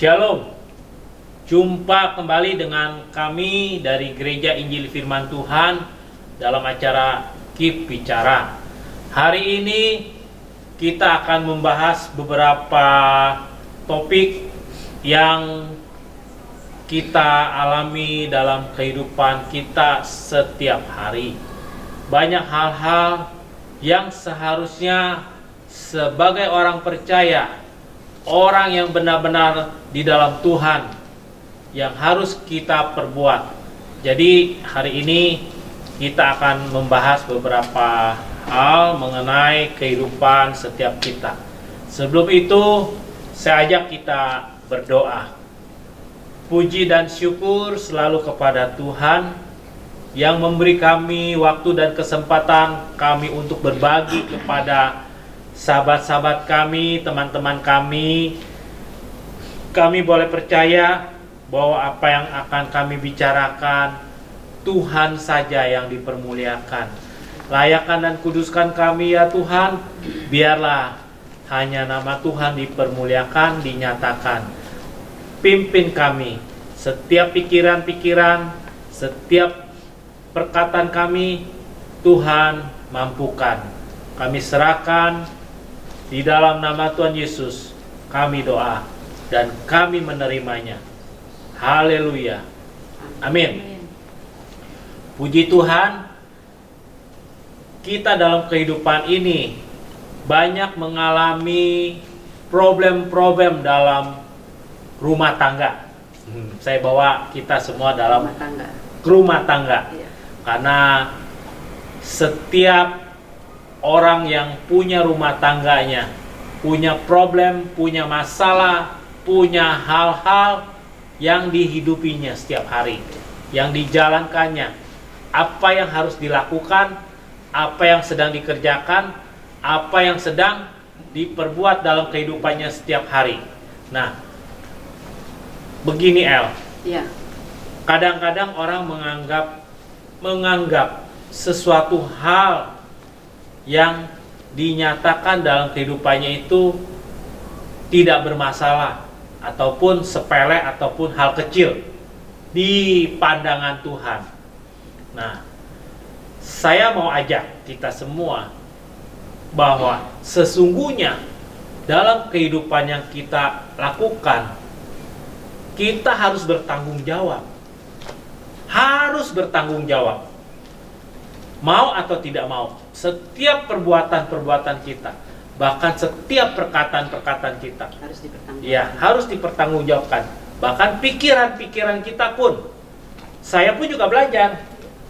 Shalom. Jumpa kembali dengan kami dari Gereja Injil Firman Tuhan dalam acara KIP Bicara. Hari ini kita akan membahas beberapa topik yang kita alami dalam kehidupan kita setiap hari. Banyak hal-hal yang seharusnya sebagai orang percaya, orang yang benar-benar di dalam Tuhan, yang harus kita perbuat. Jadi hari ini kita akan membahas beberapa hal mengenai kehidupan setiap kita. Sebelum itu, saya ajak kita berdoa. Puji dan syukur selalu kepada Tuhan yang memberi kami waktu dan kesempatan kami untuk berbagi kepada sahabat-sahabat kami, teman-teman kami. Kami boleh percaya bahwa apa yang akan kami bicarakan, Tuhan saja yang dipermuliakan. Layakkan dan kuduskan kami ya Tuhan, biarlah hanya nama Tuhan dipermuliakan, dinyatakan. Pimpin kami, setiap pikiran-pikiran, setiap perkataan kami, Tuhan mampukan. Kami serahkan di dalam nama Tuhan Yesus, kami doa dan kami menerimanya. Haleluya. Amin. Puji Tuhan, kita dalam kehidupan ini banyak mengalami problem-problem dalam rumah tangga. Saya bawa kita semua dalam rumah tangga. Karena setiap orang yang punya rumah tangganya, punya problem, punya masalah, punya hal-hal yang dihidupinya setiap hari, yang dijalankannya, apa yang harus dilakukan, apa yang sedang dikerjakan, apa yang sedang diperbuat dalam kehidupannya setiap hari. Nah, begini Ya. Kadang-kadang orang menganggap sesuatu hal yang dinyatakan dalam kehidupannya itu tidak bermasalah ataupun sepele ataupun hal kecil di pandangan Tuhan. Nah, saya mau ajak kita semua bahwa sesungguhnya dalam kehidupan yang kita lakukan, kita harus bertanggung jawab. Harus bertanggung jawab. Mau atau tidak mau, setiap perbuatan-perbuatan kita, bahkan setiap perkataan-perkataan kita harus dipertanggungjawabkan. Bahkan pikiran-pikiran kita pun. Saya pun juga belajar.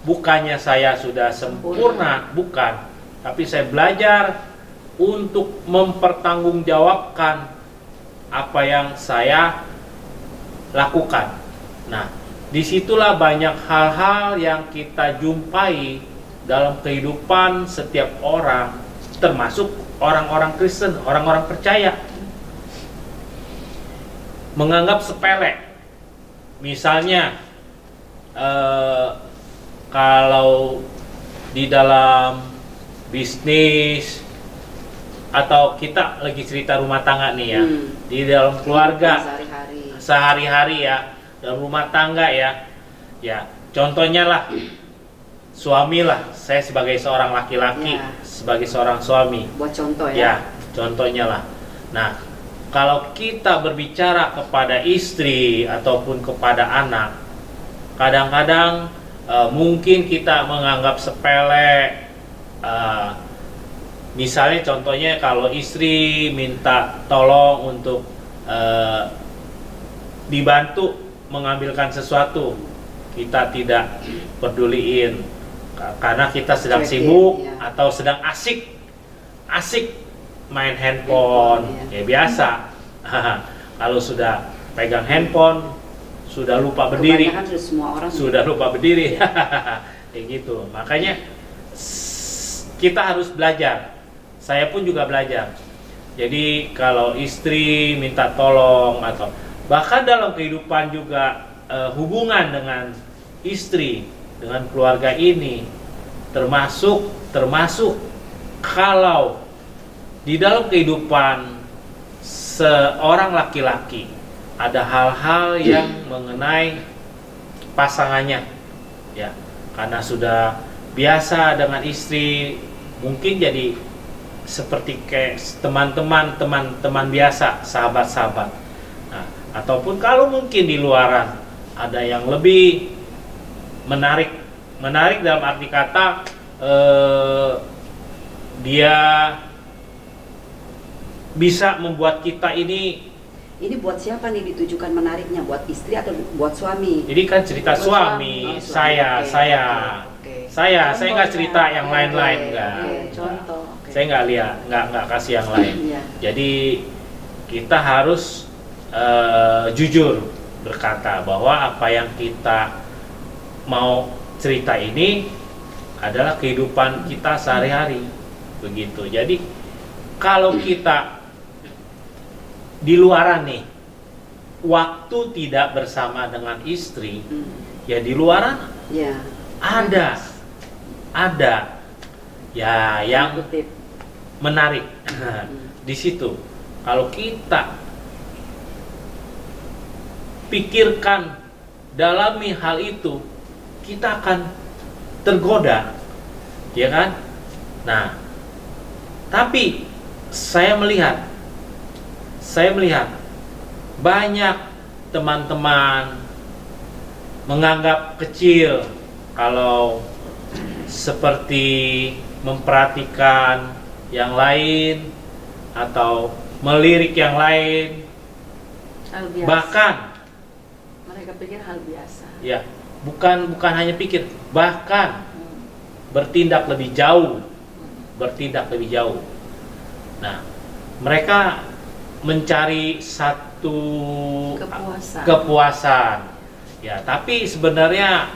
Bukannya saya sudah sempurna, bukan. Tapi saya belajar untuk mempertanggungjawabkan apa yang saya lakukan. Nah, disitulah banyak hal-hal yang kita jumpai dalam kehidupan setiap orang, termasuk orang-orang Kristen, orang-orang percaya, menganggap sepele. Misalnya, kalau di dalam bisnis atau kita lagi cerita rumah tangga nih ya, di dalam keluarga, sehari-hari ya, dalam rumah tangga ya, contohnya lah. Suami lah, saya sebagai seorang laki-laki, sebagai seorang suami. Buat contoh ya. Ya, contohnya lah. Nah, kalau kita berbicara kepada istri ataupun kepada anak, kadang-kadang mungkin kita menganggap sepele. Misalnya contohnya kalau istri minta tolong untuk dibantu mengambilkan sesuatu, kita tidak peduliin. Karena kita sedang sibuk atau sedang asik main handphone, ya biasa. Kalau sudah pegang handphone, sudah lupa berdiri, sudah lupa berdiri, kayak gitu. Makanya kita harus belajar. Saya pun juga belajar. Jadi kalau istri minta tolong atau bahkan dalam kehidupan juga hubungan dengan istri, dengan keluarga ini, termasuk kalau di dalam kehidupan seorang laki-laki ada hal-hal yang mengenai pasangannya, ya, karena sudah biasa dengan istri, mungkin jadi seperti kayak teman biasa, sahabat-sahabat. Nah, ataupun kalau mungkin di luaran ada yang lebih menarik dalam arti kata dia bisa membuat kita ini buat siapa nih ditujukan menariknya? Buat istri atau buat suami? Ini kan cerita buat suami, suami. saya nggak cerita yang lain-lain, enggak. Contoh. Saya nggak lihat, nggak kasih yang lain. Jadi kita harus jujur berkata bahwa apa yang kita mau cerita ini adalah kehidupan kita sehari-hari, begitu. Jadi kalau kita di luaran nih, waktu tidak bersama dengan istri, ya di luaran ada ya yang menarik di situ. Kalau kita pikirkan, dalami hal itu, kita akan tergoda, ya kan? Nah, tapi saya melihat banyak teman-teman menganggap kecil kalau seperti memperhatikan yang lain atau melirik yang lain, bahkan mereka pikir hal biasa. Ya, bukan hanya pikir, bahkan bertindak lebih jauh. Nah, mereka mencari satu kepuasan. Ya, tapi sebenarnya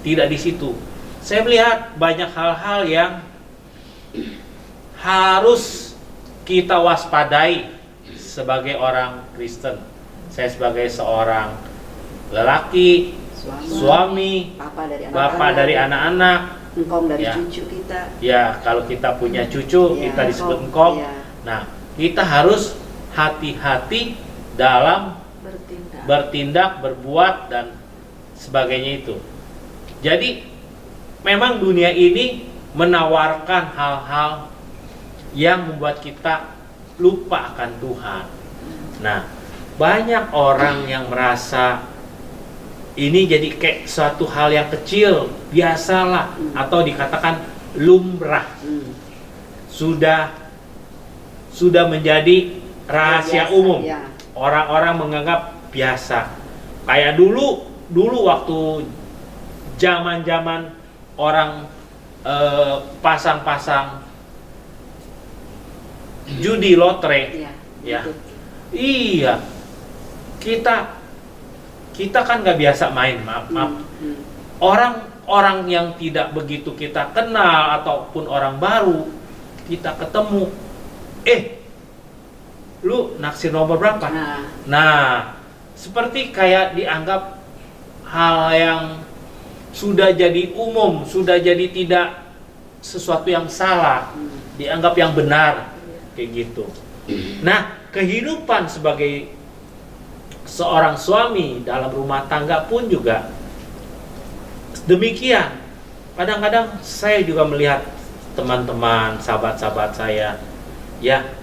tidak di situ. Saya melihat banyak hal-hal yang harus kita waspadai sebagai orang Kristen. Saya sebagai seorang lelaki, suami, bapak dari anak-anak, engkong dari cucu kita. Ya, kalau kita punya cucu, kita disebut engkong. Nah, kita harus hati-hati dalam bertindak, berbuat, dan sebagainya itu. Jadi, memang dunia ini menawarkan hal-hal yang membuat kita lupa akan Tuhan. Nah, banyak orang yang merasa ini jadi kayak suatu hal yang kecil, biasalah, atau dikatakan lumrah. Sudah menjadi rahasia biasa, umum. Ya. Orang-orang menganggap biasa. Kayak dulu waktu zaman orang pasang-pasang judi lotre, ya. Iya. Kita kan nggak biasa main, maaf. Orang yang tidak begitu kita kenal ataupun orang baru kita ketemu, lu naksir nomor berapa? Nah, seperti kayak dianggap hal yang sudah jadi umum, sudah jadi tidak sesuatu yang salah, dianggap yang benar, kayak gitu. Nah, kehidupan sebagai seorang suami dalam rumah tangga pun juga demikian. Kadang-kadang saya juga melihat teman-teman, sahabat-sahabat saya, ya,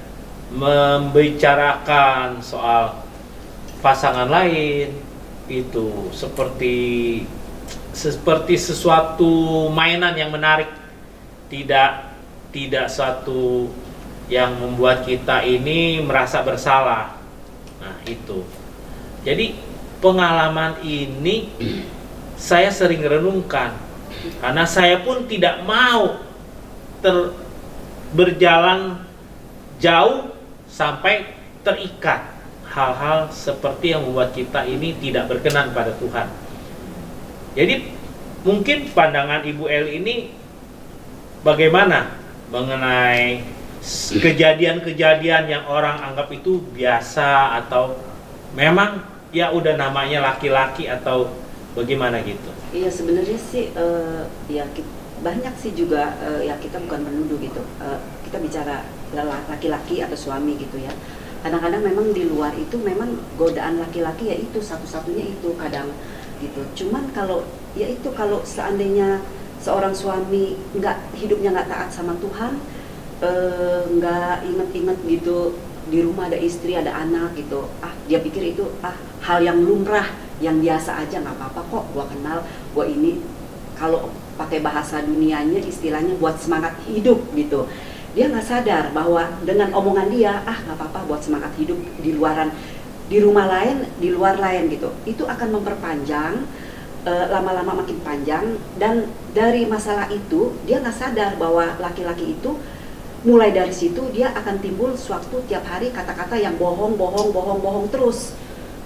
membicarakan soal pasangan lain itu seperti sesuatu mainan yang menarik, tidak suatu yang membuat kita ini merasa bersalah. Nah, itu. Jadi pengalaman ini saya sering renungkan, karena saya pun tidak mau berjalan jauh sampai terikat hal-hal seperti yang membuat kita ini tidak berkenan pada Tuhan. Jadi mungkin pandangan Ibu El ini bagaimana mengenai kejadian-kejadian yang orang anggap itu biasa, atau memang ya udah namanya laki-laki, atau bagaimana gitu? Iya, sebenarnya sih banyak sih juga ya, kita bukan menuduh gitu. Kita bicara laki-laki atau suami gitu ya. kadang-kadang memang di luar itu memang godaan laki-laki ya itu satu-satunya itu kadang gitu. Cuman kalau ya itu kalau seandainya seorang suami hidupnya nggak taat sama Tuhan, nggak inget-inget gitu di rumah ada istri ada anak gitu, dia pikir itu hal yang lumrah yang biasa aja, nggak apa-apa kok, gua kenal, gua ini, kalau pakai bahasa dunianya istilahnya buat semangat hidup gitu. Dia nggak sadar bahwa dengan omongan dia, nggak apa-apa buat semangat hidup di luaran, di rumah lain, di luar lain gitu, itu akan memperpanjang, lama-lama makin panjang, dan dari masalah itu dia nggak sadar bahwa laki-laki itu mulai dari situ dia akan timbul suatu tiap hari kata-kata yang bohong terus.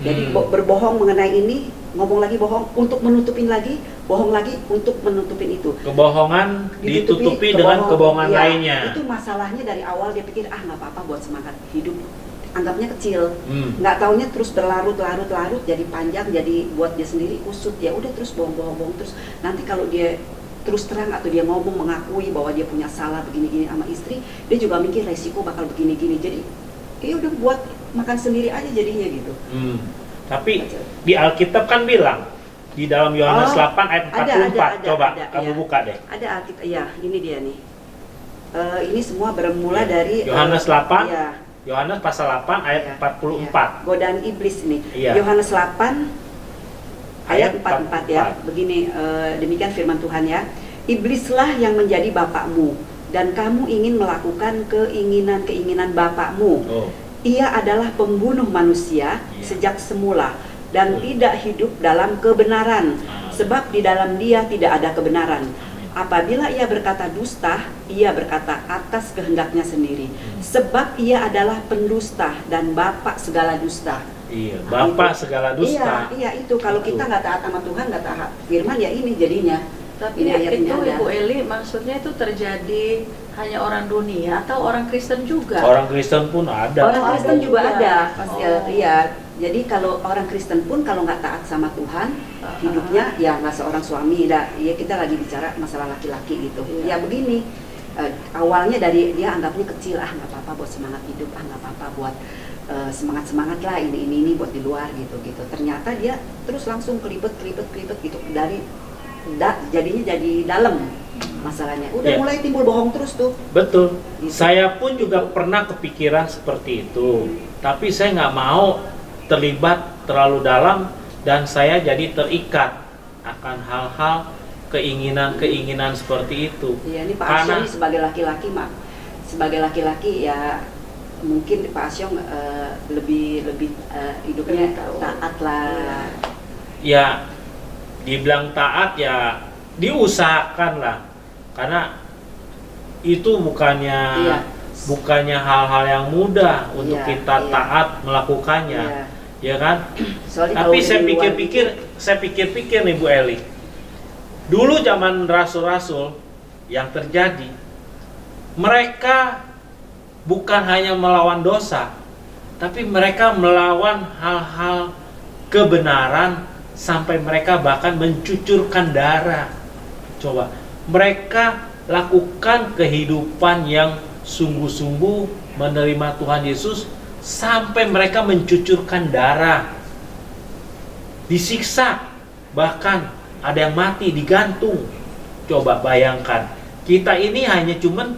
Jadi berbohong mengenai ini, ngomong lagi bohong untuk menutupin lagi, bohong lagi untuk menutupin itu. Kebohongan ditutupi dengan kebohongan ya, lainnya. Itu masalahnya dari awal dia pikir nggak apa-apa buat semangat hidup, anggapnya kecil, nggak taunya terus berlarut-larut jadi panjang, jadi buat dia sendiri kusut, ya udah terus bohong terus. Nanti kalau dia terus terang atau dia ngomong mengakui bahwa dia punya salah begini-gini sama istri, dia juga mikir resiko bakal begini-gini, jadi ya udah buat makan sendiri aja jadinya gitu. Tapi di Alkitab kan bilang di dalam Yohanes 8 ayat 44, coba kamu buka deh. Ada Alkitab, ya ini dia nih. Ini semua bermula dari Yohanes 8, ya. Yohanes pasal 8 ayat 44. Godaan iblis ini. Iya. Yohanes 8 ayat 44 ya. Begini, demikian firman Tuhan ya. Iblislah yang menjadi bapakmu dan kamu ingin melakukan keinginan-keinginan bapakmu. Ia adalah pembunuh manusia sejak semula dan tidak hidup dalam kebenaran, sebab di dalam dia tidak ada kebenaran. Apabila ia berkata dusta, ia berkata atas kehendaknya sendiri, sebab ia adalah pendusta dan bapak segala dusta. Iya, bapak segala dusta. Iya itu kalau kita nggak taat sama Tuhan, nggak taat firman, ya ini jadinya. Tapi itu Ibu Eli, maksudnya itu terjadi hanya orang dunia atau orang Kristen juga? Orang Kristen pun ada. Orang Kristen juga ada. Iya. Jadi kalau orang Kristen pun kalau nggak taat sama Tuhan, hidupnya ya nggak seorang suami. Ya kita lagi bicara masalah laki-laki gitu. Ya begini, awalnya dari dia anggapnya kecil, nggak apa-apa buat semangat hidup, nggak apa-apa buat semangat lah ini buat di luar gitu. Ternyata dia terus langsung kelibet gitu jadinya jadi dalam masalahnya. Udah mulai timbul bohong terus tuh. Betul. Gitu. Saya pun juga pernah kepikiran seperti itu. Tapi saya nggak mau terlibat terlalu dalam dan saya jadi terikat akan hal-hal keinginan seperti itu. Iya, ini Pak Asyong sebagai laki-laki ya mungkin Pak Asyong lebih hidupnya taat lah. Ya, dibilang taat ya diusahakan lah, karena itu bukannya hal-hal yang mudah untuk kita taat melakukannya, ya kan? Tapi saya pikir-pikir nih Bu Eli, dulu zaman rasul-rasul yang terjadi, mereka bukan hanya melawan dosa, tapi mereka melawan hal-hal kebenaran sampai mereka bahkan mencucurkan darah. Coba, mereka lakukan kehidupan yang sungguh-sungguh menerima Tuhan Yesus sampai mereka mencucurkan darah, disiksa, bahkan ada yang mati digantung. Coba bayangkan, kita ini hanya cuman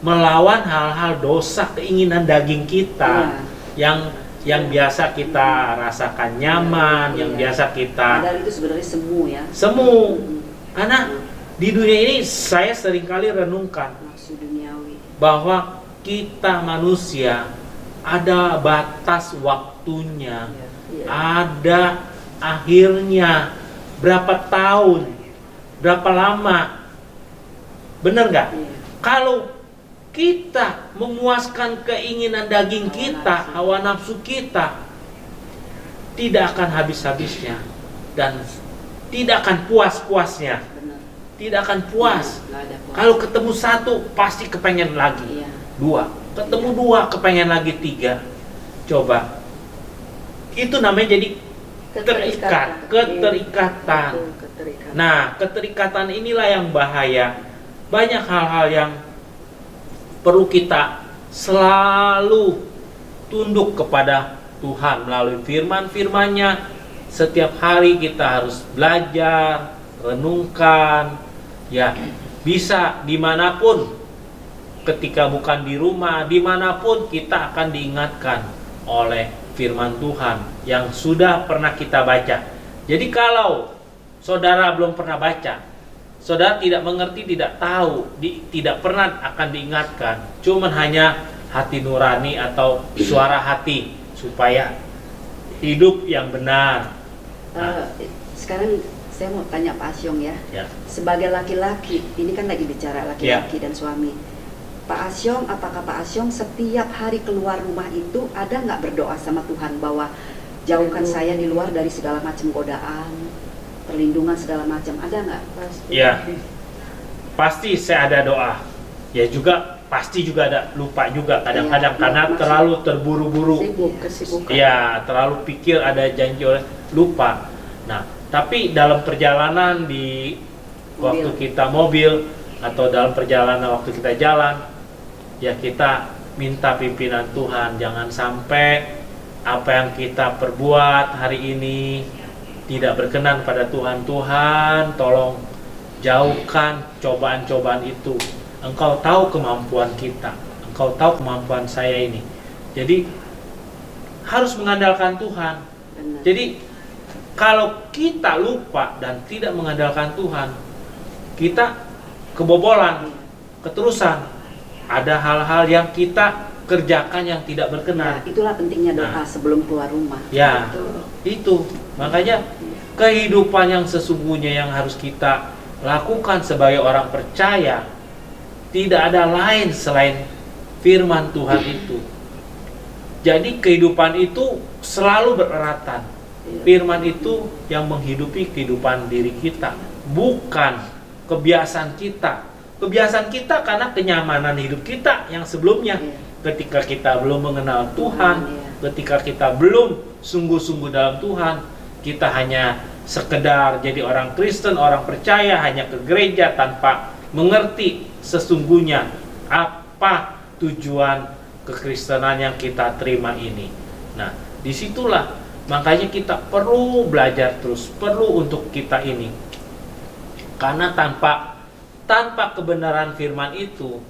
melawan hal-hal dosa, keinginan daging kita yang biasa kita rasakan nyaman, yang biasa kita. Padahal itu sebenarnya semu. Karena di dunia ini saya seringkali renungkan bahwa kita manusia ada batas waktunya, ada akhirnya, berapa tahun, berapa lama, bener nggak? Kalau kita memuaskan keinginan daging kita, hawa nafsu kita, tidak akan habis-habisnya dan tidak akan puas-puasnya. Tidak akan puas. Kalau ketemu satu pasti kepengen lagi. Dua, ketemu dua kepengen lagi tiga. Coba. Itu namanya jadi keterikatan. Nah, keterikatan inilah yang bahaya. Banyak hal-hal yang perlu kita selalu tunduk kepada Tuhan melalui firman-firman-Nya. Setiap hari kita harus belajar, renungkan, ya bisa dimanapun, ketika bukan di rumah, dimanapun kita akan diingatkan oleh firman Tuhan yang sudah pernah kita baca. Jadi kalau saudara belum pernah baca, saudara tidak mengerti, tidak tahu, tidak pernah akan diingatkan. Cuman hanya hati nurani atau suara hati supaya hidup yang benar. Sekarang saya mau tanya Pak Asyong ya. Sebagai laki-laki, ini kan lagi bicara laki-laki dan suami. Pak Asyong, apakah Pak Asyong setiap hari keluar rumah itu ada nggak berdoa sama Tuhan bahwa jauhkan saya di luar dari segala macam godaan, perlindungan segala macam, ada nggak? Ya, pasti saya ada doa. Ya juga pasti juga ada lupa juga kadang-kadang karena terlalu terburu-buru. Kesibukan. Ya, terlalu pikir ada janji oleh lupa. Nah, tapi dalam perjalanan di waktu kita mobil atau dalam perjalanan waktu kita jalan, ya kita minta pimpinan Tuhan, jangan sampai apa yang kita perbuat hari ini tidak berkenan pada Tuhan. Tuhan, tolong jauhkan cobaan-cobaan itu. Engkau tahu kemampuan kita, Engkau tahu kemampuan saya ini. Jadi harus mengandalkan Tuhan. Benar. Jadi kalau kita lupa dan tidak mengandalkan Tuhan, kita kebobolan, keterusan. Ada hal-hal yang kita kerjakan yang tidak berkenan. Ya, itulah pentingnya doa sebelum keluar rumah. Ya, itu. Makanya kehidupan yang sesungguhnya yang harus kita lakukan sebagai orang percaya, tidak ada lain selain firman Tuhan itu. Jadi kehidupan itu selalu bereratan. Firman itu yang menghidupi kehidupan diri kita, bukan kebiasaan kita. Kebiasaan kita karena kenyamanan hidup kita yang sebelumnya. Ketika kita belum mengenal Tuhan, ketika kita belum sungguh-sungguh dalam Tuhan, kita hanya sekedar jadi orang Kristen, orang percaya, hanya ke gereja tanpa mengerti sesungguhnya apa tujuan kekristenan yang kita terima ini. Nah, disitulah makanya kita perlu belajar terus, perlu untuk kita ini. Karena tanpa kebenaran firman itu,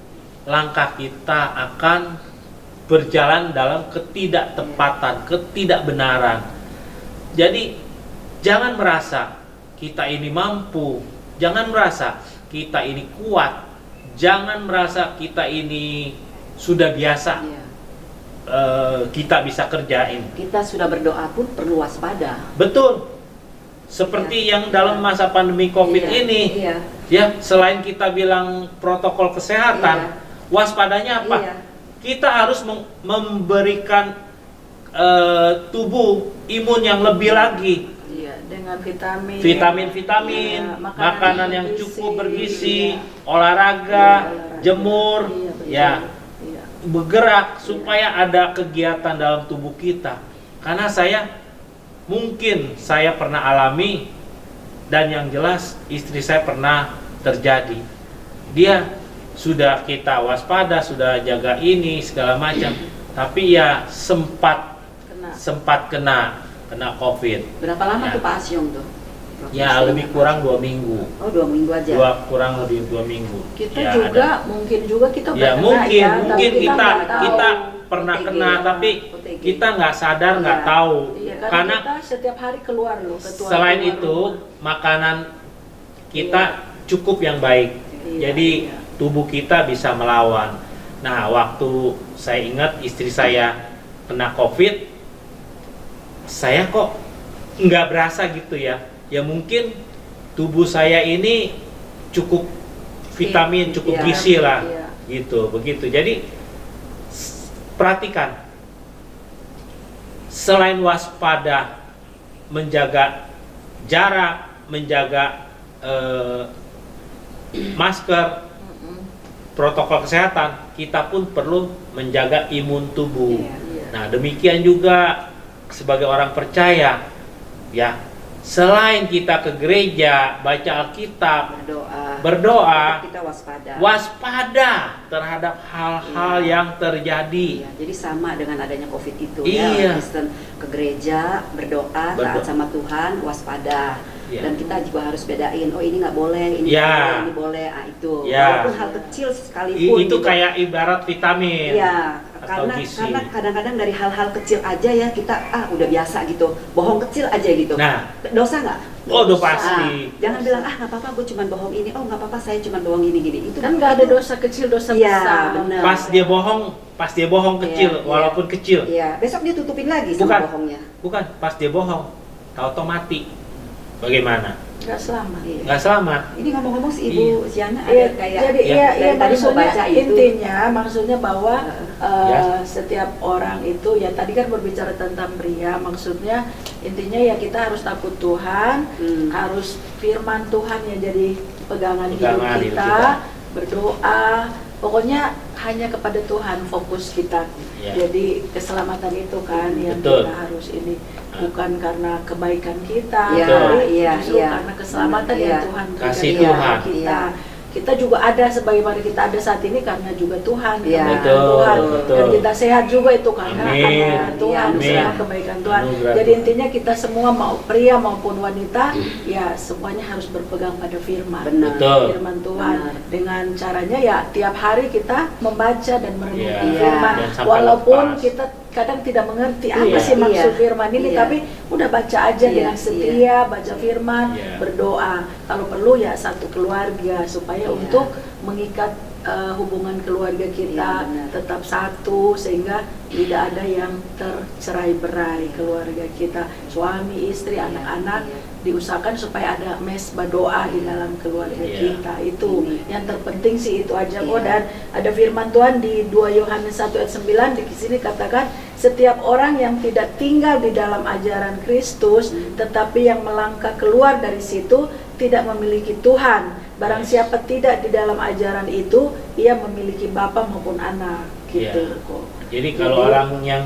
langkah kita akan berjalan dalam ketidaktepatan, ketidakbenaran. Jadi jangan merasa kita ini mampu, jangan merasa kita ini kuat, jangan merasa kita ini sudah biasa. Kita bisa kerjain. Kita sudah berdoa pun perlu waspada. Betul. Seperti yang dalam masa pandemi COVID ini, ya, selain kita bilang protokol kesehatan, waspadanya apa? Kita harus memberikan tubuh imun yang lebih lagi. Dengan vitamin, makanan yang cukup bergizi, olahraga, jemur, bergerak supaya ada kegiatan dalam tubuh kita. Karena saya pernah alami, dan yang jelas istri saya pernah terjadi. Dia sudah kita waspada, sudah jaga ini segala macam, tapi ya sempat kena COVID. Berapa lama tuh Pak Asyong tuh? Ya lebih kurang 2 minggu. Oh, 2 minggu aja. Kurang lebih 2 minggu. Kita ya, juga mungkin kita ya, mungkin kita pernah OTG, kena, tapi OTG. kita nggak sadar, nggak tahu. Karena kita setiap hari keluar loh. Selain itu makanan kita cukup yang baik. Jadi tubuh kita bisa melawan. Nah, waktu saya ingat istri saya kena COVID, saya kok nggak berasa gitu ya. Ya mungkin tubuh saya ini cukup vitamin, cukup gizi lah, gitu, begitu. Jadi perhatikan, selain waspada, menjaga jarak, menjaga masker, protokol kesehatan, kita pun perlu menjaga imun tubuh. Nah, demikian juga sebagai orang percaya, ya, selain kita ke gereja, baca Alkitab, berdoa, kita waspada terhadap hal-hal yang terjadi. Iya, jadi sama dengan adanya COVID itu Iya. ya, Kristen ke gereja, berdoa, taat sama Tuhan, waspada. Iya. Dan kita juga harus bedain, oh ini nggak boleh, ini Iya. boleh, ini boleh, itu. Iya. Walaupun hal kecil sekalipun. Itu kayak ibarat vitamin. Iya, atau gizi. karena kadang-kadang dari hal-hal kecil aja ya kita udah biasa gitu, bohong kecil aja gitu. Nah, dosa nggak? oh udah pasti. Jangan bilang nggak apa-apa, gue cuma bohong ini, oh nggak apa-apa saya cuma bohong gini. Itu Kan nggak ada dosa kecil, dosa Iya, besar. benar. Pas dia bohong kecil, Iya, walaupun kecil. Iya, besok dia tutupin lagi Bukan. sama bohongnya. Bukan, pas dia bohong, tahu mati. Bagaimana? Nggak selamat. Iya. Nggak selamat. Ini ngomong-ngomong si Ibu Siana ada Iya, kayak jadi ya, dari tadi mau maksudnya baca itu. intinya maksudnya bahwa Ya. setiap orang itu ya tadi kan berbicara tentang pria, maksudnya intinya ya kita harus takut Tuhan, harus firman Tuhan yang jadi pegangan hidup hidup kita, kita. berdoa, pokoknya hanya kepada Tuhan fokus kita. Ya. Jadi keselamatan itu kan yang Betul. kita harus ini, bukan karena kebaikan kita, Iya, tapi iya, justru iya. karena keselamatan Iya. yang Tuhan berikan Kasih kepada Tuhan. kita. Iya. Kita juga ada sebagaimana kita ada saat ini karena juga Tuhan, Iya. kebaikan Betul, Tuhan, betul. dan kita sehat juga itu karena Amin. ada Tuhan, Amin. semua kebaikan Tuhan. Anugerah Jadi Tuhan. intinya kita semua mau pria maupun wanita, ya semuanya harus berpegang pada firman. Benar. Betul. Firman Tuhan Benar. dengan caranya ya tiap hari kita membaca dan merenungkan Iya, firman, dan sampai walaupun lepas. kita kadang tidak mengerti apa Iya. sih maksud Iya. firman ini, Iya. tapi udah baca aja Iya, dengan setia, baca firman, Iya. berdoa. Kalau perlu ya satu keluarga supaya Iya. untuk mengikat hubungan keluarga kita Iya, benar. tetap satu sehingga tidak ada yang tercerai-berai keluarga kita, suami, istri, Iya, anak-anak. iya. Diusahakan supaya ada mesbah doa di dalam keluarga Iya. kita. Itu Ini. yang terpenting sih, itu aja kok. Iya. Dan ada firman Tuhan di 2 Yohanes 1 ayat 9 di sini katakan, setiap orang yang tidak tinggal di dalam ajaran Kristus tetapi yang melangkah keluar dari situ tidak memiliki Tuhan. Barang siapa tidak di dalam ajaran itu, ia memiliki bapa maupun anak. Gitu Iya. kok. Jadi kalau orang yang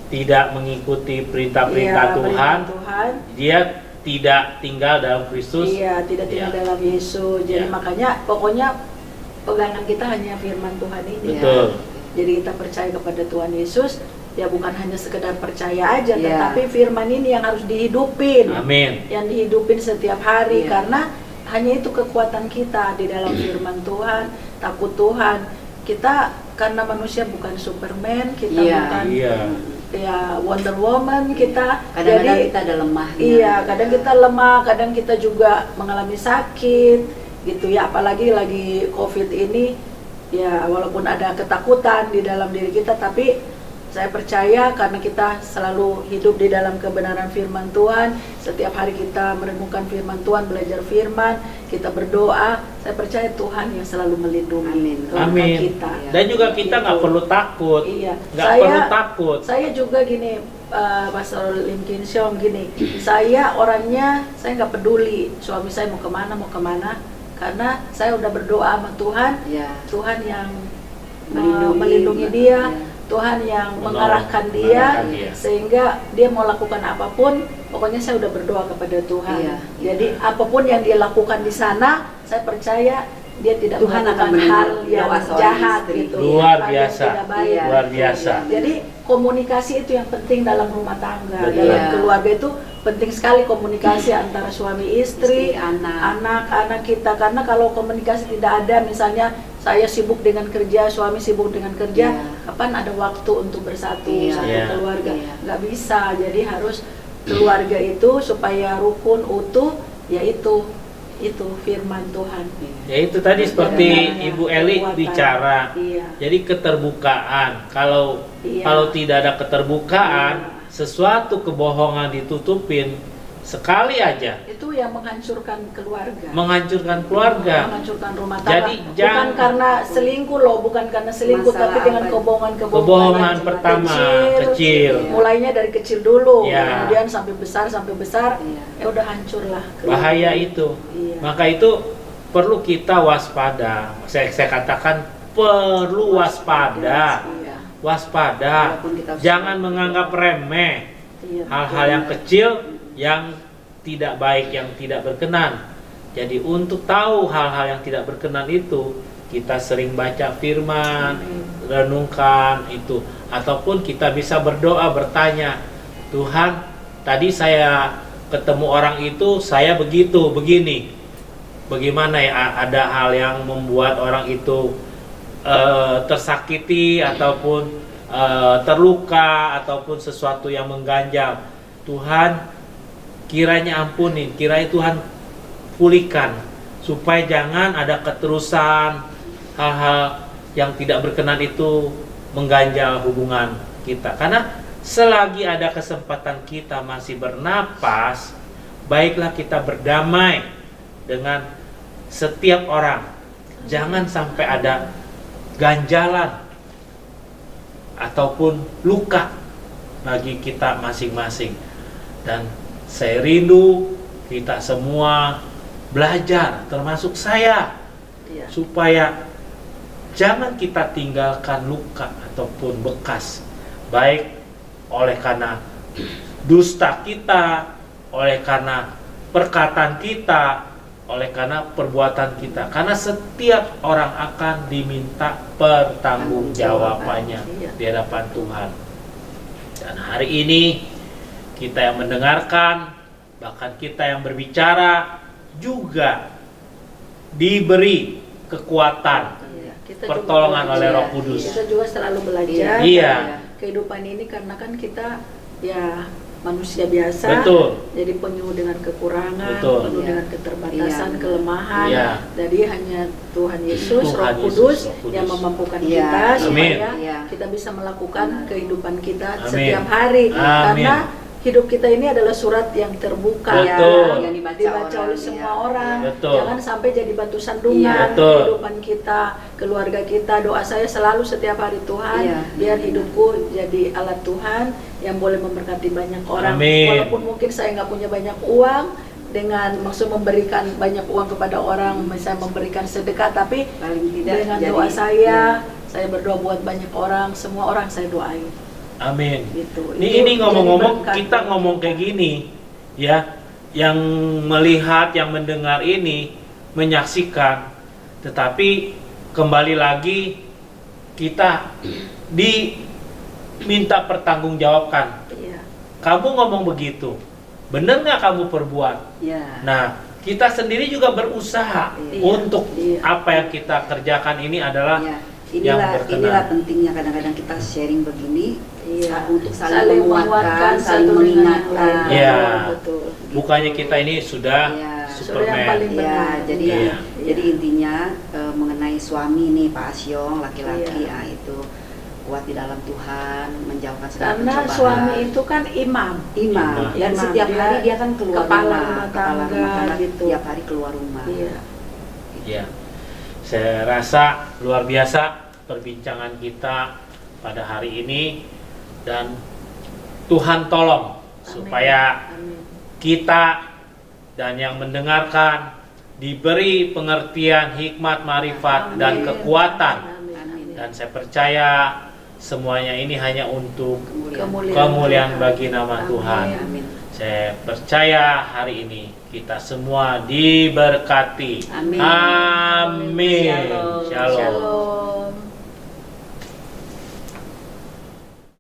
tidak mengikuti perintah-perintah Iya, Tuhan, perintah Tuhan, dia tidak tinggal dalam Kristus. iya, tidak tinggal Iya. dalam Yesus. Jadi Iya. makanya pokoknya pegangan kita hanya firman Tuhan ini. Betul. Jadi kita percaya kepada Tuhan Yesus, ya bukan hanya sekedar percaya aja, Iya. tetapi firman ini yang harus dihidupin. Amin. Yang dihidupin setiap hari, Iya. karena hanya itu kekuatan kita di dalam firman Tuhan, takut Tuhan. Kita karena manusia bukan Superman, kita Iya. bukan Iya. ya Wonder Woman, kita Kadang-kadang kita ada lemahnya. iya, kadang kita lemah, kadang kita juga mengalami sakit gitu ya, apalagi lagi COVID ini ya, walaupun ada ketakutan di dalam diri kita, tapi saya percaya karena kita selalu hidup di dalam kebenaran firman Tuhan, setiap hari kita merenungkan firman Tuhan, belajar firman, kita berdoa, saya percaya Tuhan yang selalu melindungi Amin. keluarga Amin. kita. Dan juga kita nggak Gitu. perlu takut. Iya. Nggak perlu takut. Saya juga gini, Pastor Lim Kin Siong gini, saya orangnya, saya nggak peduli suami saya mau kemana, karena saya udah berdoa sama Tuhan, Iya. Tuhan yang Melindungi. melindungi dia, Iya. Tuhan yang Menolong, mengarahkan dia, mengarahkan dia. sehingga dia mau lakukan apapun, pokoknya saya udah berdoa kepada Tuhan. Iya. Jadi apapun yang dia lakukan di sana, saya percaya dia tidak Tuhan akan melakukan melindungi hal yang doa seorang jahat istri. gitu. Luar hal yang biasa. tidak baik. Iya. Luar biasa. Jadi komunikasi itu yang penting dalam rumah tangga, Betul. dalam Iya. keluarga itu penting sekali komunikasi antara suami istri, anak-anak kita. Karena kalau komunikasi tidak ada, misalnya saya sibuk dengan kerja, suami sibuk dengan kerja, Iya. kapan ada waktu untuk bersatu Iya. satu Iya. keluarga? Iya. Nggak bisa. Jadi harus keluarga itu supaya rukun utuh, yaitu firman Tuhan. Ya itu tadi seperti Kebenarannya, Ibu Eli kekuatan. bicara. Iya. Jadi keterbukaan. Kalau Iya. tidak ada keterbukaan, Iya. sesuatu kebohongan ditutupin sekali aja Itu yang menghancurkan keluarga. menghancurkan keluarga. Menghancurkan rumah tangga. Jadi bukan jangan- karena selingkuh loh, bukan karena selingkuh, Masalah tapi dengan apa? kebohongan-kebohongan Kebohongan pertama kecil. mulainya dari kecil dulu, Ya. kemudian sampai besar, Iya. ya udah hancurlah keluarga. Bahaya itu. Iya. Maka itu perlu kita waspada. Saya katakan perlu waspada. Iya. Waspada. Walaupun kita Jangan menganggap remeh Iya. hal-hal yang kecil yang tidak baik yang tidak berkenan. Jadi untuk tahu hal-hal yang tidak berkenan itu, kita sering baca firman, renungkan itu, ataupun kita bisa berdoa, bertanya, Tuhan, tadi saya ketemu orang itu, saya begini, bagaimana ya, ada hal yang membuat orang itu tersakiti ataupun terluka ataupun sesuatu yang mengganjal. Tuhan, kiranya ampunin, kiranya Tuhan pulihkan, supaya jangan ada keterusan hal-hal yang tidak berkenan itu mengganjal hubungan kita. Karena selagi ada kesempatan kita masih bernapas, baiklah kita berdamai dengan setiap orang. Jangan sampai ada ganjalan ataupun luka bagi kita masing-masing. Dan saya rindu kita semua belajar, termasuk saya, supaya jangan kita tinggalkan luka ataupun bekas, baik oleh karena dusta kita, oleh karena perkataan kita, oleh karena perbuatan kita. Karena setiap orang akan diminta pertanggungjawabannya di hadapan Tuhan. Dan hari ini kita yang mendengarkan, bahkan kita yang berbicara juga diberi kekuatan, pertolongan oleh Roh Kudus. Kita juga selalu belajar kehidupan ini, karena kan kita ya manusia biasa. Betul. Jadi penuh dengan kekurangan, Betul. penuh dengan keterbatasan, kelemahan. Iya. Jadi hanya Tuhan Yesus, Tuhan Roh Kudus Yesus, yang memampukan Iya. kita supaya Amin. kita bisa melakukan kehidupan kita Amin. setiap hari. Amin. Karena hidup kita ini adalah surat yang terbuka, Betul. yang dibaca oleh semua orang. Betul. Jangan sampai jadi batu sandungan Betul. kehidupan kita, keluarga kita. Doa saya selalu setiap hari, Tuhan, biar hidupku jadi alat Tuhan yang boleh memberkati banyak orang. Amin. Walaupun mungkin saya nggak punya banyak uang, dengan maksud memberikan banyak uang kepada orang, misalnya memberikan sedekah, tapi paling tidak dengan jadi, doa saya berdoa buat banyak orang, semua orang saya doain. Amin. Gitu. Ini ngomong-ngomong, jadi berkat. kita ngomong kayak gini, ya, yang melihat, yang mendengar ini, menyaksikan, tetapi kembali lagi kita diminta pertanggungjawabkan. Iya. Kamu ngomong begitu, bener nggak kamu perbuat? Ya. Nah, kita sendiri juga berusaha untuk apa yang kita kerjakan ini adalah yang berkenan. Inilah pentingnya kadang-kadang kita sharing begini, untuk Saling menguatkan, saling satu dengan yang mengingatkan. lain. Iya. Betul. Bukannya kita ini sudah Sudah yang Superman. paling benar. Jadi intinya mengenai suami nih Pak Asyong, laki-laki itu kuat di dalam Tuhan, menjauhkan segala Karena pencobaan. suami itu kan imam. Dan Imam. setiap Dia hari dia kan keluar kepala rumah, rumah kepala tangga, rumah tangga, gitu. tiap hari keluar rumah. Iya. Ya, saya rasa luar biasa perbincangan kita pada hari ini, dan Tuhan tolong supaya Amin. kita dan yang mendengarkan diberi pengertian, hikmat, marifat, dan Amin. kekuatan. Amin. Dan saya percaya semuanya ini hanya untuk Kemuliaan kemuliaan Tuhan. bagi nama Amin. Tuhan. Amin. Saya percaya hari ini kita semua diberkati. Amin. Amin. Shalom. Shalom. Shalom.